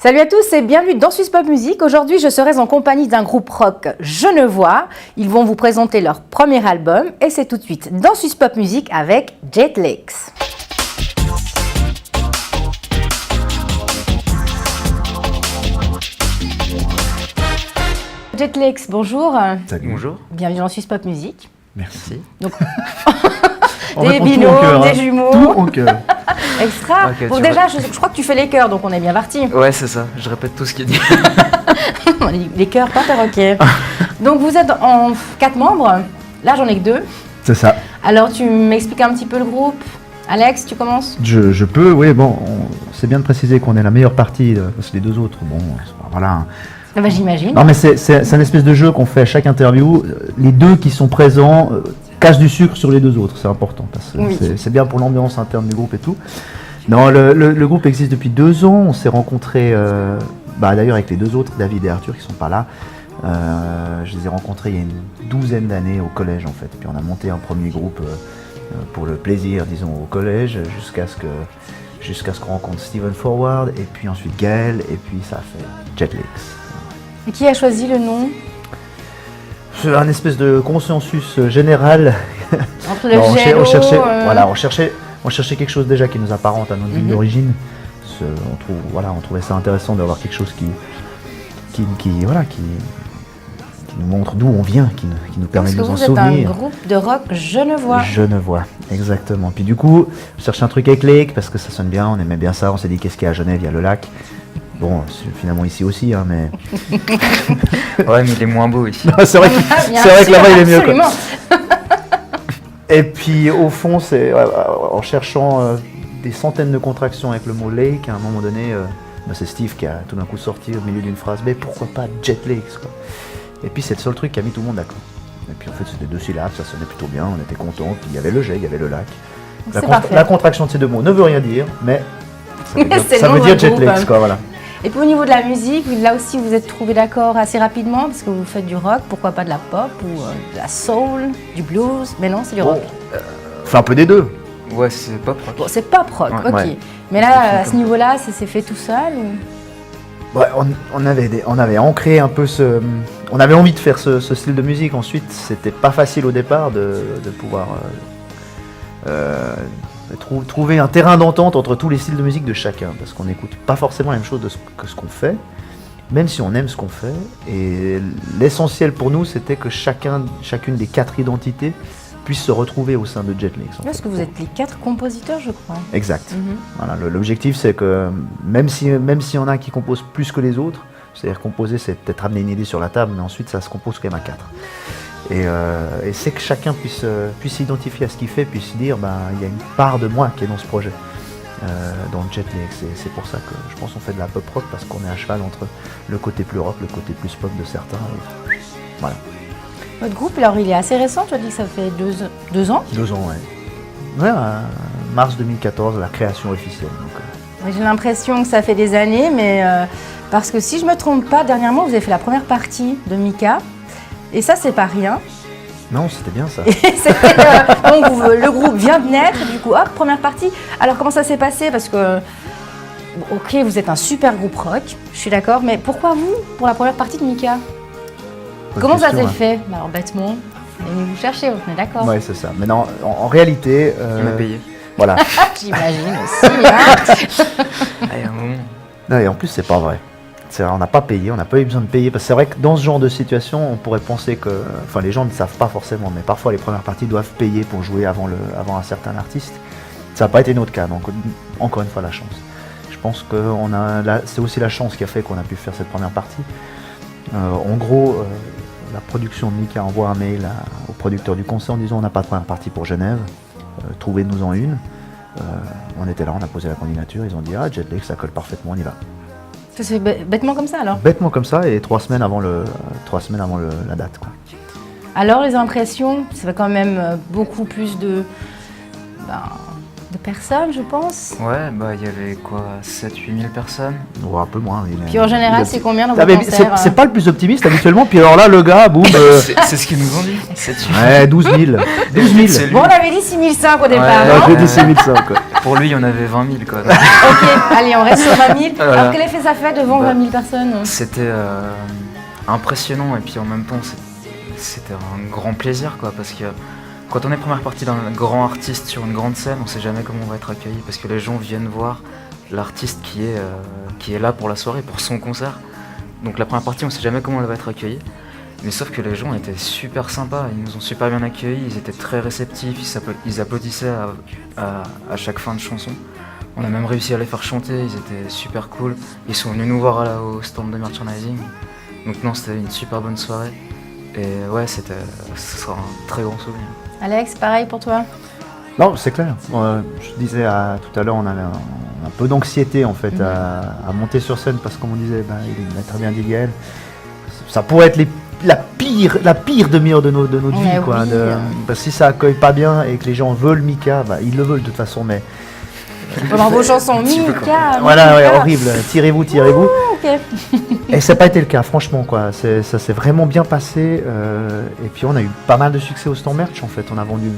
Salut à tous et bienvenue dans Suisse Pop Music. Aujourd'hui, je serai en compagnie d'un groupe rock genevois. Ils vont vous présenter leur premier album et c'est tout de suite dans Suisse Pop Music avec Jetlegs. Jetlegs, bonjour. Salut. Bonjour. Bienvenue dans Suisse Pop Music. Merci. Donc, On des répond tout au binômes, cœur, des hein. jumeaux. Tout au cœur. Extra. Ok, Bon, tu déjà, je crois que tu fais les chœurs, donc on est bien parti. Ouais, c'est ça. Je répète tout ce qu'il dit. Les chœurs, pas perroquets. Donc vous êtes en 4 membres. Là, j'en ai que 2. C'est ça. Alors, tu m'expliques un petit peu le groupe. Alex, tu commences? Je peux, oui, bon, c'est bien de préciser qu'on est la meilleure partie, parce que les deux autres, bon, voilà. Ah bah, j'imagine. Non, mais c'est un espèce de jeu qu'on fait à chaque interview. Les deux qui sont présents cachent du sucre sur les deux autres, c'est important, parce que Oui. c'est bien pour l'ambiance interne du groupe et tout. Non, le groupe existe depuis 2 ans, on s'est rencontrés, d'ailleurs avec les deux autres, David et Arthur, qui sont pas là. Je les ai rencontrés il y a une 12aine d'années au collège en fait. Puis on a monté un premier groupe pour le plaisir, disons, au collège, jusqu'à ce qu'on rencontre Steven Forward, et puis ensuite Gaël, et puis ça a fait Jetlegs. Et qui a choisi le nom? C'est un espèce de consensus général. Entre le Non, Jello, on cherchait quelque chose déjà qui nous apparente à notre ville d'origine. On trouvait ça intéressant d'avoir quelque chose qui nous montre d'où on vient, qui nous permet Parce de que nous en vous êtes souvenir. un groupe de rock genevois. Genevois, exactement. Puis du coup, je cherchais un truc avec Lake parce que ça sonne bien, on aimait bien ça. On s'est dit qu'est-ce qu'il y a à Genève, il y a le lac. Bon, c'est finalement ici aussi, hein, mais Ouais, mais il est moins beau ici. c'est vrai, Bien c'est vrai que sûr, là-bas il est mieux. Quoi. absolument. Et puis au fond, c'est en cherchant des centaines de contractions avec le mot Lake, à un moment donné, c'est Steve qui a tout d'un coup sorti au milieu d'une phrase, mais pourquoi pas Jetlegs quoi. Et puis c'est le seul truc qui a mis tout le monde d'accord. Et puis en fait c'était 2 syllabes, ça sonnait plutôt bien, on était contents. Puis il y avait le jet, il y avait le lac. C'est parfait. La contraction de ces deux mots ne veut rien dire, mais C'est ça le veut nom dire d'un groupe. Jetlegs quoi, voilà. Et puis au niveau de la musique, là aussi vous êtes trouvés d'accord assez rapidement parce que vous faites du rock, pourquoi pas de la pop ou de la soul, du blues, mais non c'est du rock. Enfin un peu des deux. Ouais, c'est pas rock. Bon, c'est pop rock, Ouais. ok. Ouais. Mais là, à ce niveau-là, ça s'est fait tout seul ou... Ouais, on avait ancré un peu on avait envie de faire ce style de musique. Ensuite, c'était pas facile au départ de pouvoir trouver un terrain d'entente entre tous les styles de musique de chacun, parce qu'on n'écoute pas forcément la même chose que ce qu'on fait, même si on aime ce qu'on fait. Et l'essentiel pour nous, c'était que chacune des 4 identités puisse se retrouver au sein de Jetlegs. en Parce fait. que vous êtes les 4 compositeurs, je crois. Exact. Mhm. Voilà, l'objectif c'est que même s'il y en a un qui compose plus que les autres, c'est-à-dire composer c'est peut-être amener une idée sur la table, mais ensuite ça se compose quand même à 4. Et c'est que chacun puisse s'identifier à ce qu'il fait, puisse se dire il y a une part de moi qui est dans ce projet, dans Jetlegs. Et c'est pour ça que je pense qu'on fait de la pop rock, parce qu'on est à cheval entre le côté plus rock, le côté plus pop de certains. Et voilà. Votre groupe, alors il est assez récent, tu as dit que ça fait 2 ans. 2 ans, ouais. Ouais, mars 2014, la création officielle. Donc, J'ai l'impression que ça fait des années, mais parce que si je me trompe pas, dernièrement vous avez fait la première partie de Mika, et ça c'est pas rien. non, c'était bien ça. Et c'était, donc le groupe vient de naître, du coup hop, première partie. Alors comment ça s'est passé? Parce que, ok, vous êtes un super groupe rock, je suis d'accord, mais pourquoi vous, pour la première partie de Mika? Bonne Comment ça question, s'est fait? Alors bêtement, on est venu vous chercher, on est d'accord. Ouais, c'est ça. Mais non, en réalité, Il m'a payé. voilà. J'imagine aussi, hein. Ah, il y a un moment. Non, et en plus, c'est pas vrai. On n'a pas payé, on n'a pas eu besoin de payer. Parce que c'est vrai que dans ce genre de situation, on pourrait penser que. Enfin, les gens ne savent pas forcément, mais parfois les premières parties doivent payer pour jouer avant un certain artiste. Ça n'a pas été notre cas, donc encore une fois, la chance. Je pense que c'est aussi la chance qui a fait qu'on a pu faire cette première partie. En gros, la production de Mika envoie un mail au producteur du concert en disant on n'a pas de première partie pour Genève, trouvez-nous-en une. On était là, on a posé la candidature, ils ont dit Jetlegs, ça colle parfaitement, on y va. Ça se fait bêtement comme ça alors. Bêtement comme ça, et 3 semaines avant la date. Quoi. Alors les impressions, ça fait quand même beaucoup plus de personnes, je pense. Ouais, bah il y avait quoi, 7-8 000 personnes. Ou un peu moins. Oui, mais- Puis en général, c'est combien dans vos C'est concerts c'est pas le plus optimiste habituellement, puis alors là, le gars, boum, C'est ce qu'ils nous ont dit. 7-8 ouais, 12 000. 12 000. C'est lui. Bon, on avait dit 6500 au départ. Ouais, Ouais, hein. j'ai dit 6 500, quoi. Pour lui, il y en avait 20 000 quoi. Ok, allez, on reste sur 20 000. Voilà. Alors, quel effet ça fait devant Bah, 20 000 personnes? C'était impressionnant et puis en même temps c'était un grand plaisir quoi parce que quand on est première partie d'un grand artiste sur une grande scène, on sait jamais comment on va être accueilli parce que les gens viennent voir l'artiste qui est là pour la soirée, pour son concert. Donc la première partie, on sait jamais comment elle va être accueillie. Mais sauf que les gens étaient super sympas, ils nous ont super bien accueillis, ils étaient très réceptifs, ils applaudissaient à chaque fin de chanson. On a même réussi à les faire chanter, ils étaient super cool. Ils sont venus nous voir au stand de merchandising. Donc non, c'était une super bonne soirée. Et ouais, ce sera un très grand souvenir. Alex, pareil pour toi? Non, c'est clair. Je disais tout à l'heure, on avait un peu d'anxiété en fait à monter sur scène parce que comme on disait, il a très bien dit Gaël, ça pourrait être la pire demi-heure de notre vie. Ouais, Quoi, oui. parce que si ça accueille pas bien et que les gens veulent Mika, ils le veulent de toute façon, mais Pendant vos chansons, petit peu Mika. voilà, ouais, Mika. horrible, tirez-vous. Ok. Et ça n'a pas été le cas, franchement, quoi. Ça s'est vraiment bien passé. Et puis on a eu pas mal de succès au stand merch, en fait. On a vendu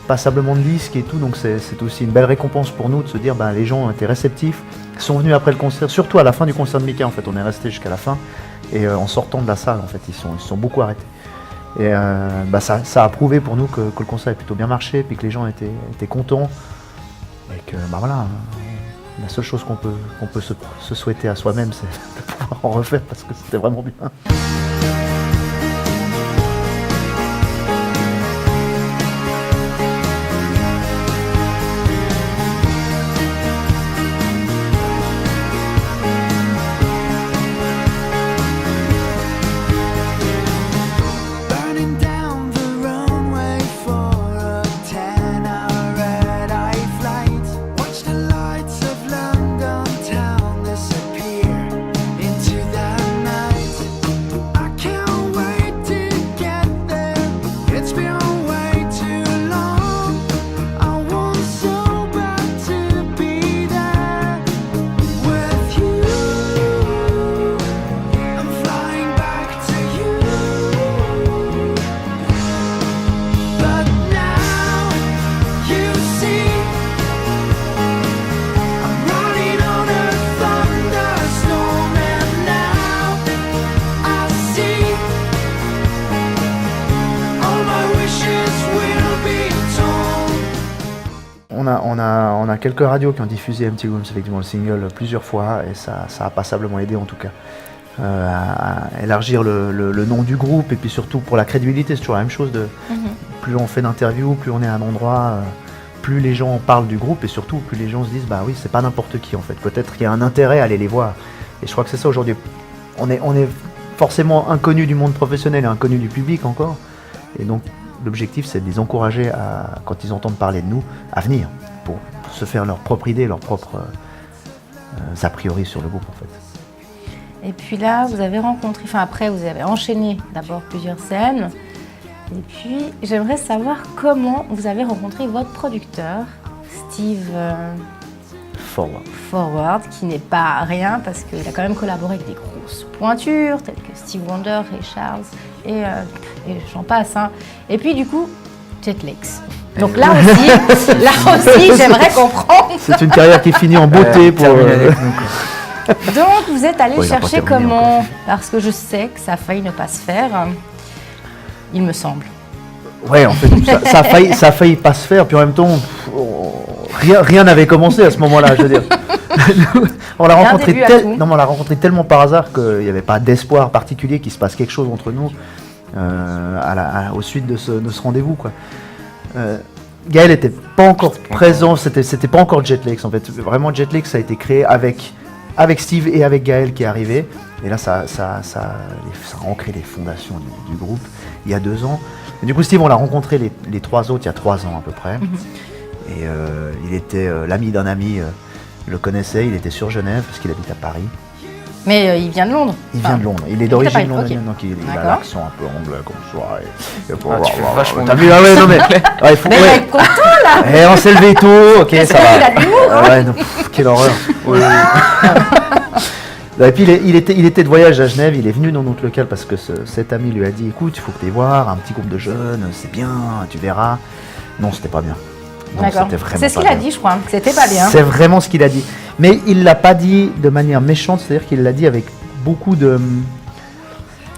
passablement de disques et tout, donc c'est aussi une belle récompense pour nous de se dire, les gens ont été réceptifs, sont venus après le concert, surtout à la fin du concert de Mika, en fait. On est resté jusqu'à la fin. Et en sortant de la salle, en fait, ils se sont beaucoup arrêtés. Et ça a prouvé pour nous que le concert a plutôt bien marché, puis que les gens étaient contents. Et que, voilà, la seule chose qu'on peut se souhaiter à soi-même, c'est de pouvoir en refaire parce que c'était vraiment bien. Burning down the runway for a 10-hour red-eye flight. Watch the lights of London town disappear into the night. I can't wait to get there. It's been way too long. I want so bad to be there with you. I'm flying back to you. But now you see I'm running on a thunderstorm, and now I see all my wishes will be torn. On a quelques radios qui ont diffusé Empty Rooms, effectivement, le single, plusieurs fois, et ça a passablement aidé en tout cas. À élargir le nom du groupe, et puis surtout pour la crédibilité, c'est toujours la même chose. Plus on fait d'interviews, plus on est à un endroit, plus les gens parlent du groupe, et surtout plus les gens se disent, oui, c'est pas n'importe qui en fait. Peut-être qu'il y a un intérêt à aller les voir. Et je crois que c'est ça aujourd'hui. On est forcément inconnu du monde professionnel et inconnu du public encore. Et donc l'objectif, c'est de les encourager, quand ils entendent parler de nous, à venir pour se faire leur propre idée, leur propre a priori sur le groupe en fait. Et puis là, vous avez rencontré, après, vous avez enchaîné d'abord plusieurs scènes. Et puis, j'aimerais savoir comment vous avez rencontré votre producteur, Steve Forward, qui n'est pas rien parce qu'il a quand même collaboré avec des grosses pointures, telles que Steve Wonder, Ray Charles, et j'en passe. Et puis, du coup, Jetlex. Donc là aussi, j'aimerais comprendre. C'est une carrière qui finit en beauté pour. Terminé avec nous, quoi. Donc, vous êtes allé Bon, il a pas chercher terminé comment? encore. Parce que je sais que ça a failli ne pas se faire, il me semble. Ouais, en fait, ça a failli pas se faire, puis en même temps, rien n'avait commencé à ce moment-là, je veux dire. On l'a rencontré, début à tout. on l'a rencontré tellement par hasard qu'il n'y avait pas d'espoir particulier qu'il se passe quelque chose entre nous au suite de ce rendez-vous, quoi. Gaël n'était pas encore présent, c'était pas encore Jetlex en fait. Vraiment, Jetlex a été créé avec Steve et avec Gaël qui est arrivé. Et là, ça a ancré les fondations du groupe il y a 2 ans. Et du coup, Steve, on l'a rencontré les 3 autres il y a 3 ans à peu près. Et il était l'ami d'un ami, le connaissait, il était sur Genève parce qu'il habite à Paris. Mais il vient de Londres. Il Enfin, vient de Londres. Il est t'as pas d'origine dit, londonienne, ok. donc il a D'accord. l'accent un peu anglais comme ça. tu fais vachement T'as bien. vu? Ah ouais, non mais. Ouais, il faut, Mais il va ouais. être content là. Eh, on s'est levé tôt, ok, C'est ça vrai va. qu'il a de l'humour, hein. Ouais, non, quelle horreur. Et puis il était de voyage à Genève, il est venu dans notre local parce que cet ami lui a dit écoute, il faut que tu ailles voir un petit groupe de jeunes, c'est bien, tu verras. Non, c'était pas bien. Non, D'accord. c'était vraiment C'est ce pas qu'il a bien. dit, je crois, que c'était pas bien. C'est vraiment ce qu'il a dit. Mais il l'a pas dit de manière méchante, c'est-à-dire qu'il l'a dit avec beaucoup de.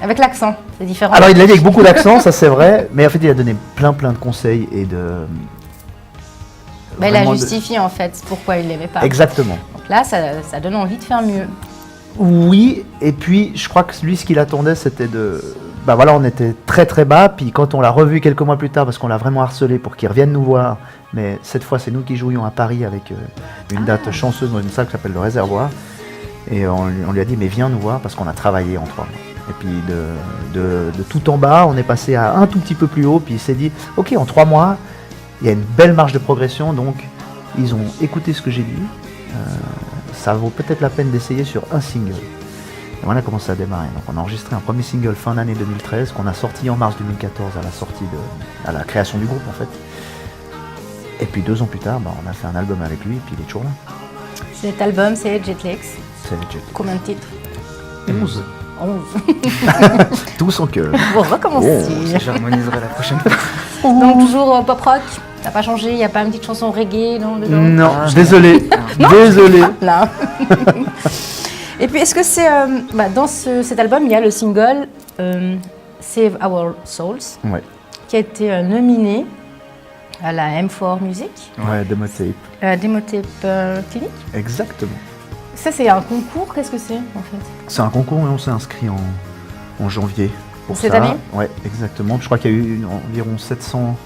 Avec l'accent, c'est différent. Alors il l'a dit avec beaucoup d'accent, ça c'est vrai, mais en fait il a donné plein de conseils et de. Bah, il a vraiment de- justifié en fait pourquoi il l'aimait pas. Exactement. Donc là, ça donne envie de faire mieux. Oui, et puis je crois que lui, ce qu'il attendait, c'était de. Bah voilà, on était très très bas, puis quand on l'a revu quelques mois plus tard, parce qu'on l'a vraiment harcelé pour qu'il revienne nous voir, mais cette fois c'est nous qui jouions à Paris avec une date chanceuse dans une salle qui s'appelle le Réservoir, et on lui a dit mais viens nous voir parce qu'on a travaillé en 3 mois. Et puis de tout en bas, on est passé à un tout petit peu plus haut, puis il s'est dit ok, en 3 mois, il y a une belle marge de progression, donc ils ont écouté ce que j'ai dit. Ça vaut peut-être la peine d'essayer sur un single. Et voilà comment ça a démarré. Donc on a enregistré un premier single fin d'année 2013 qu'on a sorti en mars 2014 à la création du groupe en fait. Et puis 2 ans plus tard, on a fait un album avec lui et puis il est toujours là. Cet album, c'est Jetlex. C'est legit. Combien de titres 11. 11. Tout son cœur. Bon, recommencer. J'harmoniserai la prochaine fois. Donc toujours pop rock. T'as pas changé, il n'y a pas une petite chanson reggae non, dedans Non, Ah, désolé. Désolé. Là. Et puis est-ce que c'est dans cet album il y a le single Save Our Souls Ouais, qui a été nominé à la M4 Music, ouais, Demo Tape. Demo Tape Clinic. Exactement. Ça c'est un concours, qu'est-ce que c'est en fait? C'est un concours et on s'est inscrit en janvier pour Cette ça. année Ouais, exactement. Je crois qu'il y a eu environ 700.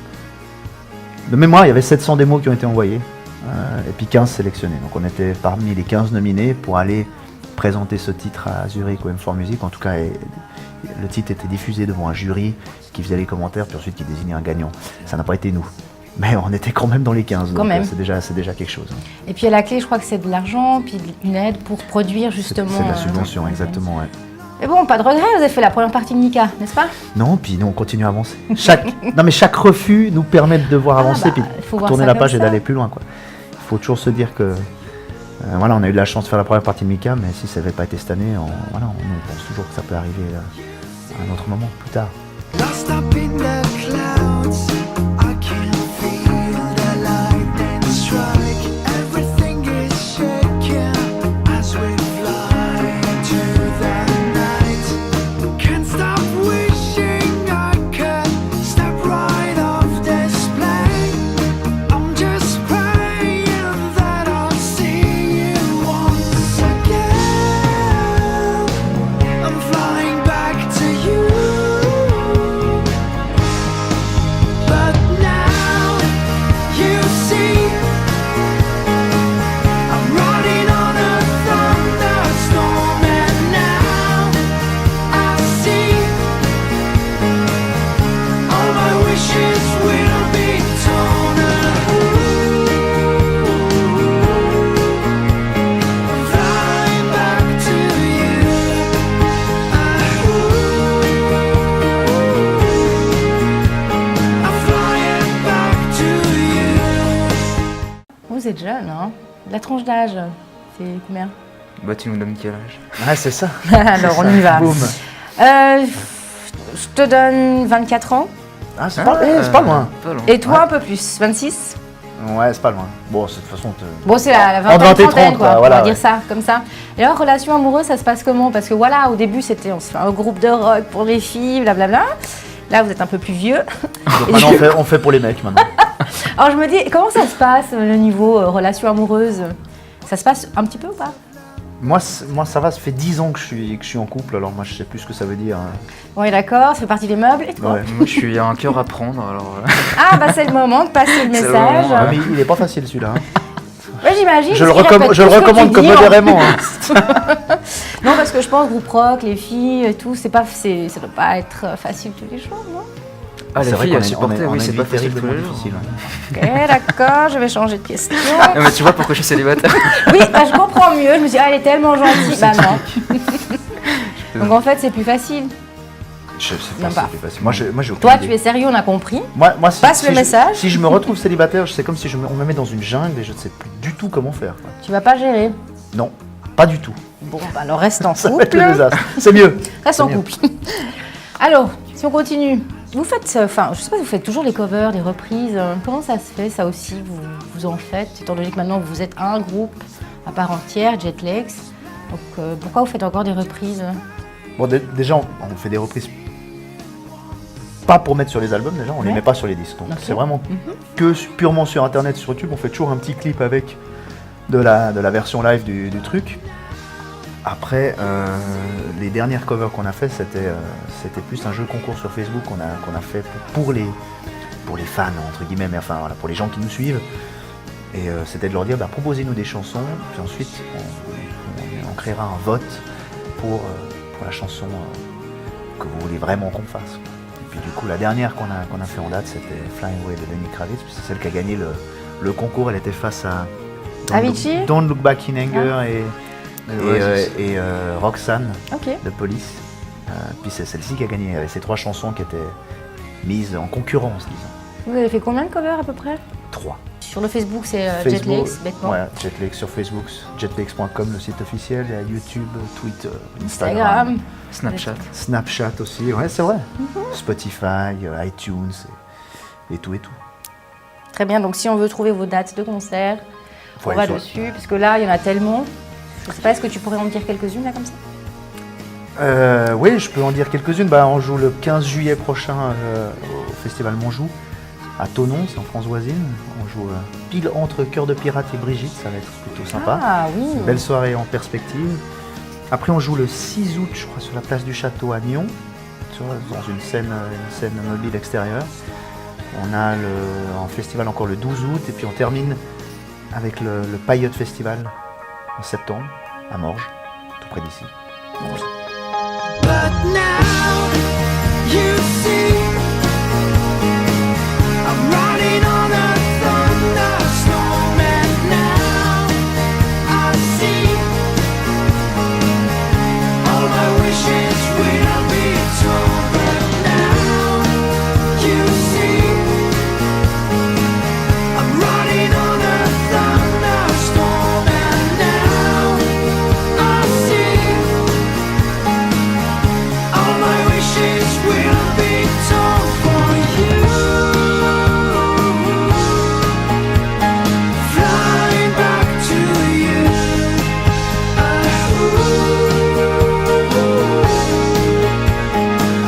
De mémoire, il y avait 700 démos qui ont été envoyées et puis 15 sélectionnés. Donc on était parmi les 15 nominés pour aller présenter ce titre à Zurich au M4 Music. En tout cas, le titre était diffusé devant un jury qui faisait les commentaires puis ensuite qui désignait un gagnant. Ça n'a pas été nous. Mais on était quand même dans les 15. Quand donc même. c'est déjà quelque chose. Et puis à la clé je crois que c'est de l'argent, puis une aide pour produire C'est justement. de la subvention, exactement. Ouais. Mais bon, pas de regret, vous avez fait la première partie de Mika, n'est-ce pas? Non, puis nous on continue à avancer. Chaque refus nous permet de devoir avancer, puis il faut voir tourner ça la comme page et ça. d'aller plus loin. Quoi. Il faut toujours se dire que voilà, on a eu de la chance de faire la première partie de Mika, mais si ça n'avait pas été cette année, on pense toujours que ça peut arriver à un autre moment, plus tard. Lost up in the clouds, I can feel the lightning strike. Everything is shaking as we fly into the night. Can't stop wishing I could step right off this plane. I'm just praying that I'll see you once again. I'm flying back to you. But now you see I'm riding on a thunderstorm, and now I see all my wishes will be torn. I'm flying back to you. I'm flying back to you. Vous êtes jeune, hein? La tranche d'âge, c'est combien? Bah, tu nous donnes quel âge? Ah, c'est ça. Alors on y va. Boum. Je te donne 24 ans. Ah, c'est pas loin. Pas loin. Et toi un peu plus, 26? Ouais, c'est pas loin. Bon, de toute façon, Bon, c'est la Entre 20 et vingtaine, 30, trentaine, quoi, quoi, on voilà, va dire ouais. ça, comme ça. Et alors, relation amoureuse, ça se passe comment? Parce que voilà, au début, c'était on se fait un groupe de rock pour les filles, blablabla. Là, vous êtes un peu plus vieux. donc maintenant on fait pour les mecs maintenant. Alors, je me dis, comment ça se passe, le niveau relation amoureuse? Ça se passe un petit peu ou pas? Moi, ça va, ça fait 10 ans que je suis en couple, alors moi je sais plus ce que ça veut dire. Oui, d'accord, ça fait partie des meubles. Et toi? Ouais. Moi, je suis un cœur à prendre, alors. Ah, bah, c'est le moment de passer le C'est le message. moment, Ah, mais il est pas facile celui-là. hein. Ouais, j'imagine. Je le parce qu'il répète recommande, je le tout ce que recommande tu comme dis, hein. modérément. hein. Non, parce que je pense groupe rock, les filles et tout, ça doit pas être facile tous les jours, non? Ah, les C'est vrai filles qu'on à a- supporter, on a oui, une c'est vie pas facile tous terriblement les jours. difficile. Ok, d'accord, je vais changer de question. Non, mais tu vois pourquoi je suis célibataire. Oui, bah, je comprends mieux. Je me suis dit, ah, elle est tellement gentille. Bah non. Donc en fait, c'est plus facile. Je sais Même pas, pas. c'est plus facile. Moi, j'ai aucune Toi, idée. tu es sérieux, on a compris. Moi, si, Passe le message. Si je me retrouve célibataire, c'est comme si on me met dans une jungle et je ne sais plus du tout comment faire. Quoi. Tu vas pas gérer. Non, pas du tout. Bon, bah alors reste en Ça va être couple. le désastre. C'est mieux. Reste C'est en mieux. couple. Alors, si on continue, vous faites, enfin, je sais pas, vous faites toujours les covers, les reprises. Comment ça se fait, ça aussi, vous en faites, étant donné que maintenant vous êtes un groupe à part entière, Jetlex. Donc, pourquoi vous faites encore des reprises? Bon, déjà, on fait des reprises. Pas pour mettre sur les albums, déjà, on les Ouais. met pas sur les disques. Donc, Ok. c'est vraiment que purement sur internet, sur YouTube. On fait toujours un petit clip avec de la version live du truc. Après, les dernières covers qu'on a fait, c'était plus un jeu concours sur Facebook qu'on a fait pour les fans, entre guillemets, mais enfin voilà, pour les gens qui nous suivent. Et c'était de leur dire, bah, proposez-nous des chansons, puis ensuite on créera un vote pour la chanson que vous voulez vraiment qu'on fasse. Et puis du coup, la dernière qu'on a fait en date, c'était Flying Away de Lenny Kravitz, puis c'est celle qui a gagné le concours. Elle était face à Avicii Don't Look Back in Anger Oasis. et Roxanne Ok. de Police. Puis c'est celle-ci qui a gagné. Il y avait ces 3 chansons qui étaient mises en concurrence, disons. Vous avez fait combien de covers à peu près? 3. Sur le Facebook, c'est Facebook, Jetlex, bêtement. ouais, Jetlex sur Facebook, jetlex.com, le site officiel. Il y a YouTube, Twitter, Instagram. Snapchat. Snapchat aussi, ouais, c'est vrai. Spotify, iTunes et tout et tout. Très bien, donc si on veut trouver vos dates de concert, Faut on aller va sur- dessus, parce que là, il y en a tellement. Je sais pas, est-ce que tu pourrais en dire quelques-unes là comme ça? Oui, je peux en dire quelques-unes. Bah, on joue le 15 juillet prochain au Festival Montjoux, à Thonon, c'est en France voisine. On joue pile entre Cœur de Pirate et Brigitte, ça va être plutôt sympa. Ah oui. Une belle soirée en perspective. Après, on joue le 6 août, je crois, sur la place du Château à Nyon, dans une scène mobile extérieure. On a en festival encore le 12 août, et puis on termine avec le Paillotte Festival en septembre, à Morges, tout près d'ici. But now you see I'm riding on a thunderstorm, and now I see all my wishes will be told. But now you see I'm riding on a thunderstorm, and now I see all my wishes will be told for you. Flying back to you.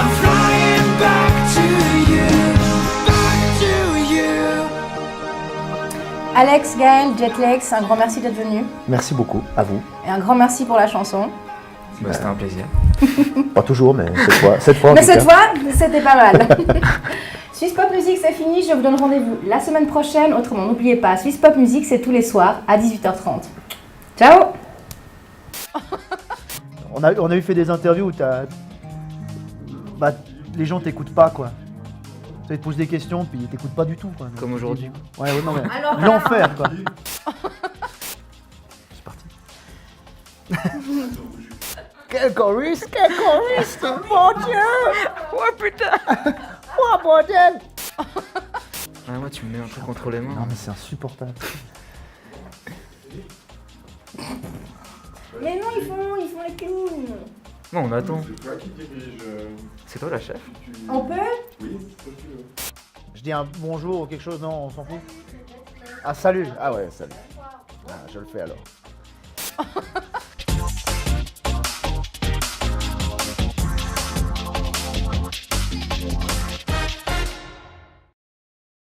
I'm flying back to you. Back to you. Alex, Gaël, Jetlex, un grand merci d'être venu. Merci beaucoup, à vous. Et un grand merci pour la chanson. Bah, c'était un plaisir. Pas toujours, mais cette fois en Mais tout cette cas. fois, c'était pas mal. Swiss Pop Music, c'est fini. Je vous donne rendez-vous la semaine prochaine. Autrement, n'oubliez pas, Swiss Pop Music, c'est tous les soirs à 18h30. Ciao! On a eu fait des interviews où bah, les gens t'écoutent pas, quoi. Ils te posent des questions, puis ils t'écoutent pas du tout, quoi. Comme aujourd'hui. Ouais, non, mais Alors, l'enfer, quoi. C'est parti. Quel chorus, mon Dieu! Oh putain. Oh, bordel! Ah, moi, tu me mets un peu contre les mains. Non, mais c'est insupportable. Mais non, ils font les clowns. Non, on attend. C'est toi qui dirige. C'est toi la chef? On peut? Oui, c'est toi qui veux. Je dis un bonjour ou quelque chose, non, on s'en fout. Ah, salut! Ah ouais, salut. Ah, je le fais alors.